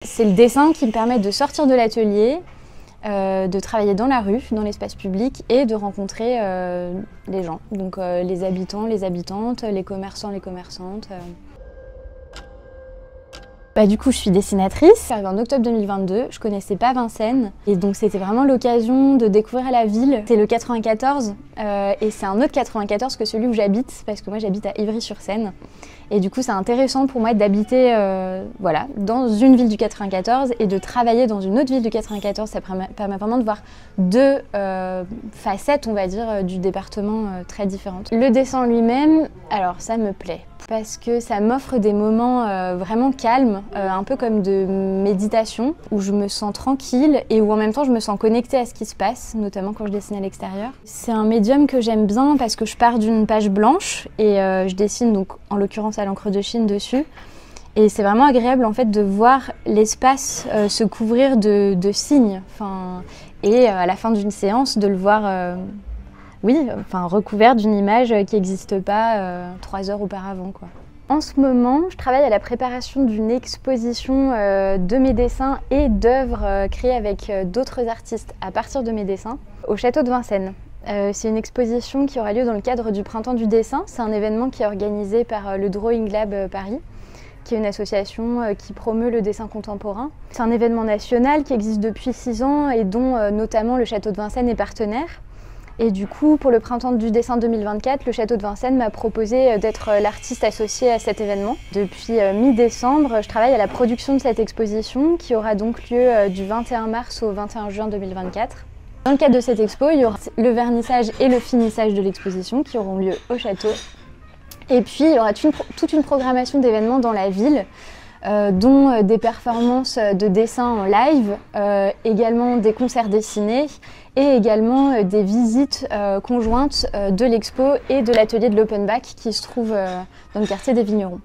C'est le dessin qui me permet de sortir de l'atelier, de travailler dans la rue, dans l'espace public et de rencontrer les gens, donc les habitants, les habitantes, les commerçants, les commerçantes. Du coup, je suis dessinatrice. J'arrive en octobre 2022, je connaissais pas Vincennes et donc c'était vraiment l'occasion de découvrir la ville. C'est le 94 et c'est un autre 94 que celui où j'habite parce que moi j'habite à Ivry-sur-Seine. Et du coup, c'est intéressant pour moi d'habiter voilà, dans une ville du 94 et de travailler dans une autre ville du 94. Ça permet vraiment de voir deux facettes, on va dire, du département très différentes. Le dessin lui-même, alors ça me plaît parce que ça m'offre des moments vraiment calmes, un peu comme de méditation, où je me sens tranquille et où en même temps je me sens connectée à ce qui se passe, notamment quand je dessine à l'extérieur. C'est un médium que j'aime bien parce que je pars d'une page blanche et je dessine donc en l'occurrence à l'encre de Chine dessus. Et c'est vraiment agréable en fait de voir l'espace se couvrir de signes. Et à la fin d'une séance de le voir recouvert d'une image qui n'existe pas 3 heures auparavant, quoi. En ce moment, je travaille à la préparation d'une exposition de mes dessins et d'œuvres créées avec d'autres artistes à partir de mes dessins au château de Vincennes. C'est une exposition qui aura lieu dans le cadre du Printemps du dessin. C'est un événement qui est organisé par le Drawing Lab Paris, qui est une association qui promeut le dessin contemporain. C'est un événement national qui existe depuis 6 ans et dont notamment le château de Vincennes est partenaire. Et du coup, pour le Printemps du dessin 2024, le château de Vincennes m'a proposé d'être l'artiste associé à cet événement. Depuis mi-décembre, je travaille à la production de cette exposition qui aura donc lieu du 21 mars au 21 juin 2024. Dans le cadre de cette expo, il y aura le vernissage et le finissage de l'exposition qui auront lieu au château. Et puis, il y aura toute une programmation d'événements dans la ville, dont des performances de dessin en live, également des concerts dessinés et également des visites conjointes de l'expo et de l'atelier de l'Open Back qui se trouve dans le quartier des Vignerons.